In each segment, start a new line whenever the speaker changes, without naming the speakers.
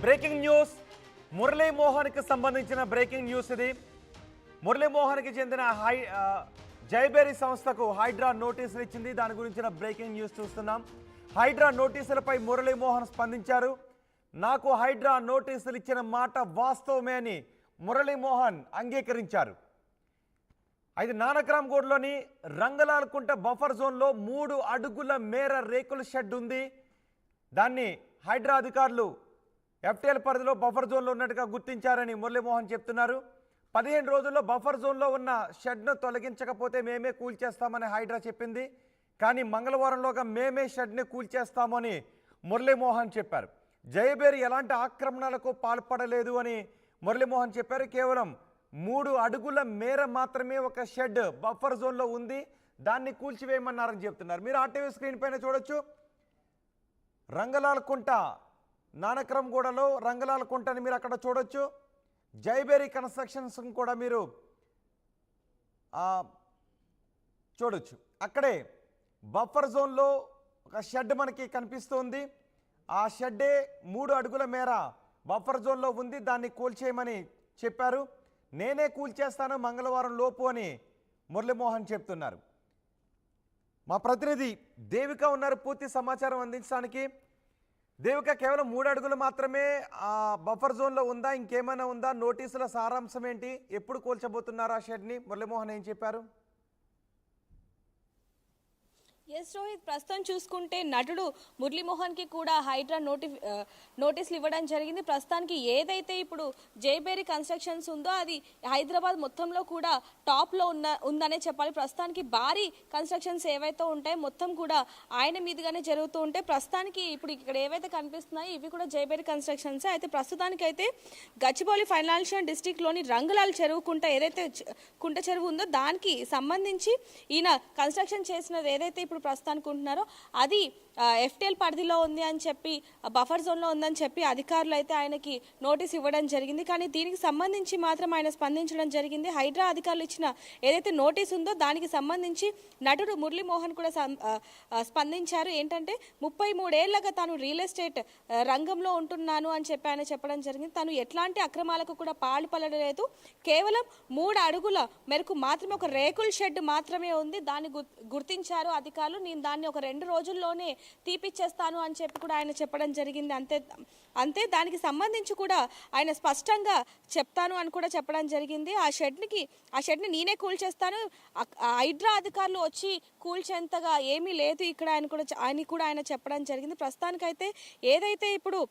Breaking news మురళీమోహన్కి సంబంధించిన breaking news ఇది. మురళీమోహన్కి చెందిన జైబేరి సంస్థకు హైడ్రా నోటీసులు ఇచ్చింది. దాని గురించిన బ్రేకింగ్ న్యూస్ చూస్తున్నాం. హైడ్రా నోటీసులపై మురళీమోహన్ స్పందించారు. నాకు హైడ్రా నోటీసులు ఇచ్చిన మాట వాస్తవమే అని మురళీమోహన్ అంగీకరించారు. అయితే నానక్రామ్గూడలోని రంగలాల్కుంట బఫర్ జోన్లో 3 అడుగుల మేర రేకుల షెడ్ ఉంది. దాన్ని హైడ్రా అధికారులు ఎఫ్టీఎల్ పరిధిలో బఫర్ జోన్లో ఉన్నట్టుగా గుర్తించారని మురళీమోహన్ చెప్తున్నారు. 15 రోజుల్లో బఫర్ జోన్లో ఉన్న షెడ్ను తొలగించకపోతే మేమే కూల్చేస్తామని హైడ్రా చెప్పింది. కానీ మంగళవారంలోగా మేమే షెడ్ని కూల్చేస్తామని మురళీమోహన్ చెప్పారు. జయబేరి ఎలాంటి ఆక్రమణలకు పాల్పడలేదు అని మురళీమోహన్ చెప్పారు. కేవలం 3 అడుగుల మేర మాత్రమే ఒక షెడ్ బఫర్ జోన్లో ఉంది, దాన్ని కూల్చివేయమన్నారని చెప్తున్నారు. మీరు ఆర్టీవీ స్క్రీన్ పైన చూడొచ్చు. రంగలాల్కుంట నానక్రామ్గూడలో రంగలాల్కుంటని మీరు అక్కడ చూడొచ్చు. జైబేరి కన్స్ట్రక్షన్స్ కూడా మీరు చూడొచ్చు. అక్కడే బఫర్ జోన్లో ఒక షెడ్ మనకి కనిపిస్తుంది. ఆ షెడ్డే 3 అడుగుల మేర బఫర్ జోన్లో ఉంది, దాన్ని కూల్చేయమని చెప్పారు. నేనే కూల్చేస్తాను మంగళవారం లోపు అని మురళీమోహన్ చెప్తున్నారు. మా ప్రతినిధి దేవిక ఉన్నారు పూర్తి సమాచారం అందించడానికి. దేవిక, కేవలం 3 అడుగులు మాత్రమే ఆ బఫర్ జోన్లో ఉందా, ఇంకేమైనా ఉందా? నోటీసుల సారాంశం ఏంటి? ఎప్పుడు కూల్చబోతున్నారు ఆ షెడ్ని? మురళీమోహన్ ఏం చెప్పారు?
ఎస్ రోహిత్, ప్రస్తుతం చూసుకుంటే నటుడు మురళీమోహన్కి కూడా హైడ్రా నోటీసులు ఇవ్వడం జరిగింది. ప్రస్తుతానికి ఏదైతే ఇప్పుడు జైబేరి కన్స్ట్రక్షన్స్ ఉందో అది హైదరాబాద్ మొత్తంలో కూడా టాప్లో ఉందనే చెప్పాలి. ప్రస్తుతానికి భారీ కన్స్ట్రక్షన్స్ ఏవైతే ఉంటాయో మొత్తం కూడా ఆయన మీదుగానే జరుగుతూ ఉంటాయి. ప్రస్తుతానికి ఇప్పుడు ఇక్కడ ఏవైతే కనిపిస్తున్నాయో ఇవి కూడా జైబేరి కన్స్ట్రక్షన్స్. అయితే ప్రస్తుతానికి అయితే గచ్చిబౌలి ఫైనాన్షియల్ డిస్ట్రిక్ట్లోని రంగులాల్ చెరువు కుంట ఏదైతే కుంట చెరువు ఉందో దానికి సంబంధించి ఈయన కన్స్ట్రక్షన్ చేసినది ఏదైతే ఇప్పుడు ప్రస్తుతానికి ఉంటున్నారో అది ఎఫ్టీఎల్ పరిధిలో ఉంది అని చెప్పి, బఫర్ జోన్లో ఉందని చెప్పి అధికారులు అయితే ఆయనకి నోటీస్ ఇవ్వడం జరిగింది. కానీ దీనికి సంబంధించి మాత్రం ఆయన స్పందించడం జరిగింది. హైడ్రా అధికారులు ఇచ్చిన ఏదైతే నోటీస్ ఉందో దానికి సంబంధించి నటుడు మురళీమోహన్ కూడా స్పందించారు. ఏంటంటే 33 ఏళ్లుగా తాను రియల్ ఎస్టేట్ రంగంలో ఉంటున్నాను అని చెప్పి ఆయన చెప్పడం జరిగింది. తను ఎట్లాంటి అక్రమాలకు కూడా పాల్పడలేదు. కేవలం 3 అడుగుల మేరకు మాత్రమే ఒక రేకుల షెడ్ మాత్రమే ఉంది, దాన్ని గుర్తించారు అధికారులు. నేను దాన్ని ఒక 2 రోజుల్లోనే తీపిచ్చేస్తాను అని చెప్పి కూడా ఆయన చెప్పడం జరిగింది. అంతే దానికి సంబంధించి కూడా ఆయన స్పష్టంగా చెప్తాను అని కూడా చెప్పడం జరిగింది. ఆ షెడ్ని నేనే కూల్చేస్తాను, హైడ్రా అధికారులు వచ్చి కూల్చేంతగా ఏమీ లేదు ఇక్కడ ఆయన కూడా చెప్పడం జరిగింది. ప్రస్తుతానికైతే ఏదైతే ఇప్పుడు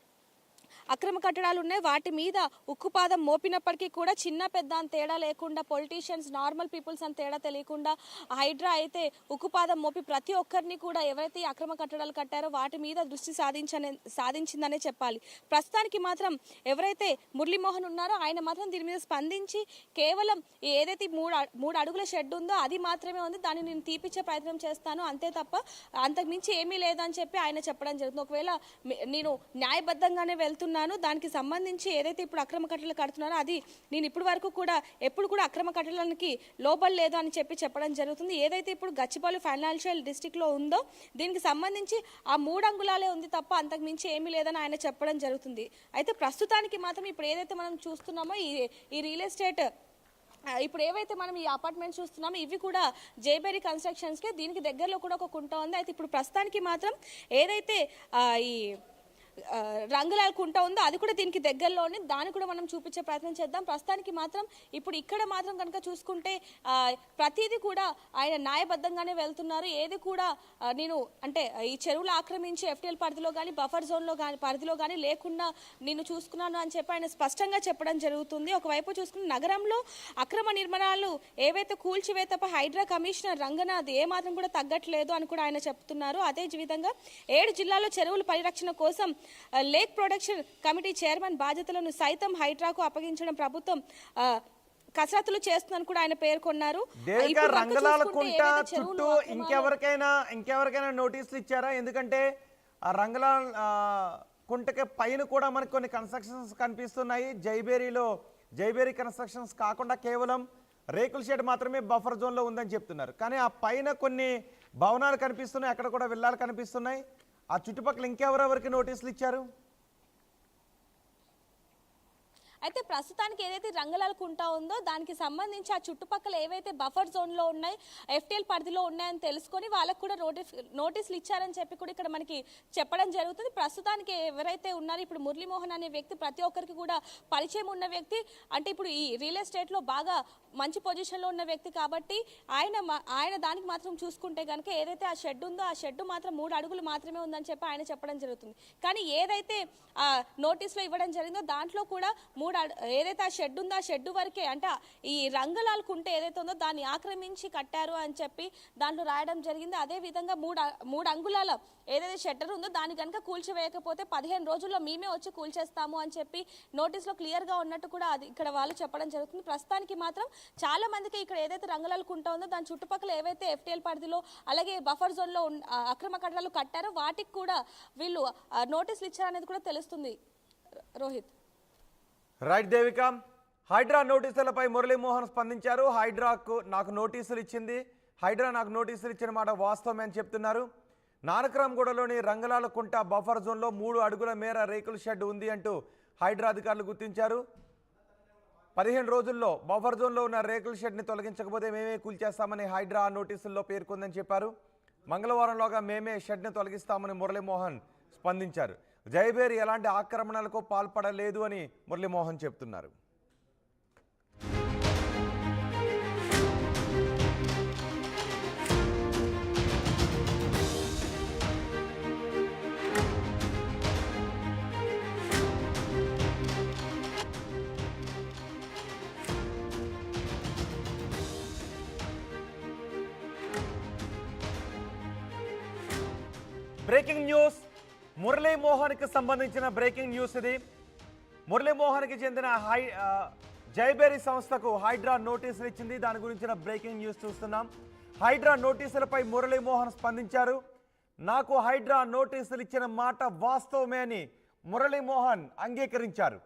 అక్రమ కట్టడాలు ఉన్నాయి వాటి మీద ఉక్కుపాదం మోపినప్పటికీ కూడా చిన్న పెద్ద అని తేడా లేకుండా, పొలిటీషియన్స్ నార్మల్ పీపుల్స్ అని తేడా తెలియకుండా హైడ్రా అయితే ఉక్కుపాదం మోపి ప్రతి ఒక్కరిని కూడా ఎవరైతే అక్రమ కట్టడాలు కట్టారో వాటి మీద దృష్టి సాధించిందనే చెప్పాలి. ప్రస్తుతానికి మాత్రం ఎవరైతే మురళీమోహన్ ఉన్నారో ఆయన మాత్రం దీని మీద స్పందించి కేవలం ఏదైతే 3 అడుగుల షెడ్ ఉందో అది మాత్రమే ఉంది, దాన్ని నేను తీపిచ్చే ప్రయత్నం చేస్తాను, అంతే తప్ప అంతకుమించి ఏమీ లేదని చెప్పి ఆయన చెప్పడం జరుగుతుంది. ఒకవేళ నేను న్యాయబద్ధంగానే వెళ్తున్నాను, దానికి సంబంధించి ఏదైతే ఇప్పుడు అక్రమ కట్టడాలు కడుతున్నారో అది నేను ఇప్పటి వరకు కూడా ఎప్పుడు కూడా అక్రమ కట్టడానికి లోబడలేదు అని చెప్పడం జరుగుతుంది. ఏదైతే ఇప్పుడు గచ్చిబౌలి ఫైనాన్షియల్ డిస్ట్రిక్ట్ లో ఉందో దీనికి సంబంధించి ఆ 3 అంగుళాలే ఉంది తప్ప అంతకు మించి ఏమీ లేదని ఆయన చెప్పడం జరుగుతుంది. అయితే ప్రస్తుతానికి మాత్రం ఇప్పుడు ఏదైతే మనం చూస్తున్నామో ఈ రియల్ ఎస్టేట్ ఇప్పుడు ఏవైతే మనం ఈ అపార్ట్మెంట్స్ చూస్తున్నామో ఇవి కూడా జైబేరి కన్స్ట్రక్షన్స్కే, దీనికి దగ్గరలో కూడా ఒక కుంట ఉంది. అయితే ఇప్పుడు ప్రస్తుతానికి మాత్రం ఏదైతే ఈ రంగులాల్ కుంట ఉందో అది కూడా దీనికి దగ్గరలోనే, దాన్ని కూడా మనం చూపించే ప్రయత్నం చేద్దాం. ప్రస్తుతానికి మాత్రం ఇప్పుడు ఇక్కడ మాత్రం కనుక చూసుకుంటే ప్రతిదీ కూడా ఆయన న్యాయబద్ధంగానే వెళ్తున్నారు. ఏది కూడా నేను అంటే ఈ చెరువులు ఆక్రమించి ఎఫ్టీఎల్ పరిధిలో కానీ బఫర్ జోన్లో కానీ పరిధిలో కానీ లేకుండా నేను చూసుకున్నాను అని చెప్పి ఆయన స్పష్టంగా చెప్పడం జరుగుతుంది. ఒకవైపు చూసుకున్న నగరంలో అక్రమ నిర్మాణాలు ఏవైతే కూల్చివేతపై హైడ్రా కమిషనర్ రంగనాథ్ ఏమాత్రం కూడా తగ్గట్లేదు అని కూడా ఆయన చెప్తున్నారు. అదే విధంగా 7 జిల్లాల్లో చెరువుల పరిరక్షణ కోసం లేక్ ప్రొటెక్షన్ కమిటీ చైర్మన్ బాధ్యతలను సైతం హైడ్రాకు అప్పగించడం ప్రభుత్వం కసరత్తులు చేస్తుందని కూడా ఆయన పేర్కొన్నారు.
రంగలాల్కుంట చుట్టూ ఇంకెవరికైనా నోటీసులు ఇచ్చారా? ఎందుకంటే ఆ రంగలాల్ కుంటకి పైన కూడా మనకు కొన్ని కన్స్ట్రక్షన్స్ కనిపిస్తున్నాయి. జైబేరి కన్స్ట్రక్షన్స్ కాకుండా కేవలం రేకుల షెడ్ మాత్రమే బఫర్ జోన్లో ఉందని చెప్తున్నారు. కానీ ఆ పైన కొన్ని భవనాలు కనిపిస్తున్నాయి, అక్కడ కూడా విల్లాలు కనిపిస్తున్నాయి. ఆ చుట్టుపక్కల ఇంకెవరెవరికి నోటీసులు ఇచ్చారు?
అయితే ప్రస్తుతానికి ఏదైతే రంగలాల కుంట ఉందో దానికి సంబంధించి ఆ చుట్టుపక్కల ఏవైతే బఫర్ జోన్లో ఉన్నాయి, ఎఫ్టీఎల్ పరిధిలో ఉన్నాయని తెలుసుకొని వాళ్ళకు కూడా నోటీసులు ఇచ్చారని చెప్పి కూడా ఇక్కడ మనకి చెప్పడం జరుగుతుంది. ప్రస్తుతానికి ఎవరైతే ఉన్నారో ఇప్పుడు మురళీమోహన్ అనే వ్యక్తి ప్రతి ఒక్కరికి కూడా పరిచయం ఉన్న వ్యక్తి, అంటే ఇప్పుడు ఈ రియల్ ఎస్టేట్లో బాగా మంచి పొజిషన్లో ఉన్న వ్యక్తి కాబట్టి ఆయన దానికి మాత్రం చూసుకుంటే కనుక ఏదైతే ఆ షెడ్ ఉందో ఆ షెడ్ మాత్రం 3 అడుగులు మాత్రమే ఉందని చెప్పి ఆయన చెప్పడం జరుగుతుంది. కానీ ఏదైతే ఆ నోటీసులో ఇవ్వడం జరిగిందో దాంట్లో కూడా ఏదైతే ఆ షెడ్ ఉందో ఆ షెడ్ వరకే, అంటే ఈ రంగలాల్ కుంట ఏదైతే ఉందో దాన్ని ఆక్రమించి కట్టారు అని చెప్పి దాంట్లో రాయడం జరిగింది. అదే విధంగా 3 అంగుళాల ఏదైతే షట్టర్ ఉందో దాన్ని కనుక కూల్చివేయకపోతే 15 రోజుల్లో మేమే వచ్చి కూల్చేస్తాము అని చెప్పి నోటీసులో క్లియర్గా ఉన్నట్టు కూడా అది ఇక్కడ వాళ్ళు చెప్పడం జరుగుతుంది. ప్రస్తుతానికి మాత్రం చాలా మందికి ఇక్కడ ఏదైతే రంగలాల కుంట ఉందో దాని చుట్టుపక్కల ఏవైతే ఎఫ్టీఎల్ పరిధిలో అలాగే బఫర్ జోన్లో అక్రమ కట్టడాలు కట్టారో వాటికి కూడా వీళ్ళు నోటీసులు ఇచ్చారనేది కూడా తెలుస్తుంది. రోహిత్.
రైట్ దేవిక, హైడ్రా నోటీసులపై మురళీమోహన్ స్పందించారు. హైడ్రాకు నాకు నోటీసులు ఇచ్చింది, హైడ్రా నాకు నోటీసులు ఇచ్చిన మాట వాస్తవమే అని చెప్తున్నారు. నానక్రామ్గూడలోని రంగలాల కుంట బఫర్ జోన్లో 3 అడుగుల మేర రేకుల షెడ్ ఉంది అంటూ హైడ్రా అధికారులు గుర్తించారు. 15 రోజుల్లో బఫర్ జోన్లో ఉన్న రేకుల షెడ్ని తొలగించకపోతే మేమే కూల్చేస్తామని హైడ్రా నోటీసుల్లో పేర్కొందని చెప్పారు. మంగళవారంలోగా మేమే షెడ్ని తొలగిస్తామని మురళీమోహన్ స్పందించారు. జయబేరి ఎలాంటి ఆక్రమణలకు పాల్పడలేదు అని మురళీమోహన్ చెప్తున్నారు. బ్రేకింగ్ న్యూస్, మురళీమోహన్కి సంబంధించిన బ్రేకింగ్ న్యూస్ ఇది. మురళీమోహన్కి చెందిన జైబేరి సంస్థకు హైడ్రా నోటీసులు ఇచ్చింది. దాని గురించిన బ్రేకింగ్ న్యూస్ చూస్తున్నాం. హైడ్రా నోటీసులపై మురళీమోహన్ స్పందించారు. నాకు హైడ్రా నోటీసులు ఇచ్చిన మాట వాస్తవమే అని మురళీమోహన్ అంగీకరించారు.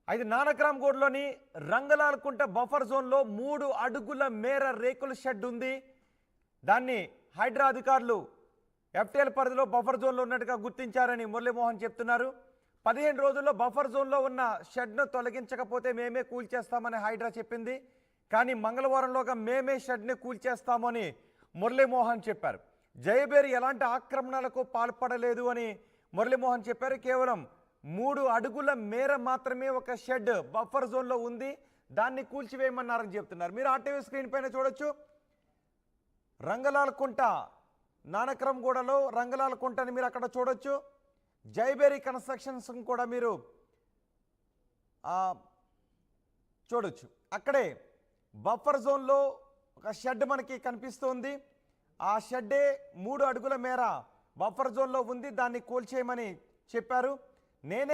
అయితే నానక్రామ్గూడలోని రంగలాల్ కుంట బఫర్ జోన్లో 3 అడుగుల మేర రేకుల షెడ్ ఉంది. దాన్ని హైడ్రా అధికారులు ఎఫ్టీఎల్ పరిధిలో బఫర్ జోన్లో ఉన్నట్టుగా గుర్తించారని మురళీమోహన్ చెప్తున్నారు. 15 రోజుల్లో బఫర్ జోన్లో ఉన్న షెడ్ను తొలగించకపోతే మేమే కూల్చేస్తామని హైడ్రా చెప్పింది. కానీ మంగళవారంలోగా మేమే షెడ్ని కూల్చేస్తామని మురళీమోహన్ చెప్పారు. జయబేరి ఎలాంటి ఆక్రమణలకు పాల్పడలేదు అని మురళీమోహన్ చెప్పారు. కేవలం 3 అడుగుల మేర మాత్రమే ఒక షెడ్ బఫర్ జోన్లో ఉంది, దాన్ని కూల్చివేయమన్నారని చెప్తున్నారు. మీరు ఆర్టీవీ స్క్రీన్ పైన చూడొచ్చు. రంగలాల్ కుంట, నానక్రామ్గూడలో రంగలాల్ కుంటని మీరు అక్కడ చూడొచ్చు. జైబేరి కన్స్ట్రక్షన్స్ కూడా మీరు చూడొచ్చు. అక్కడే బఫర్ జోన్లో ఒక షెడ్ మనకి కనిపిస్తుంది. ఆ షెడ్డే 3 అడుగుల మేర బఫర్ జోన్లో ఉంది, దాన్ని కూల్చేయమని చెప్పారు. నేనే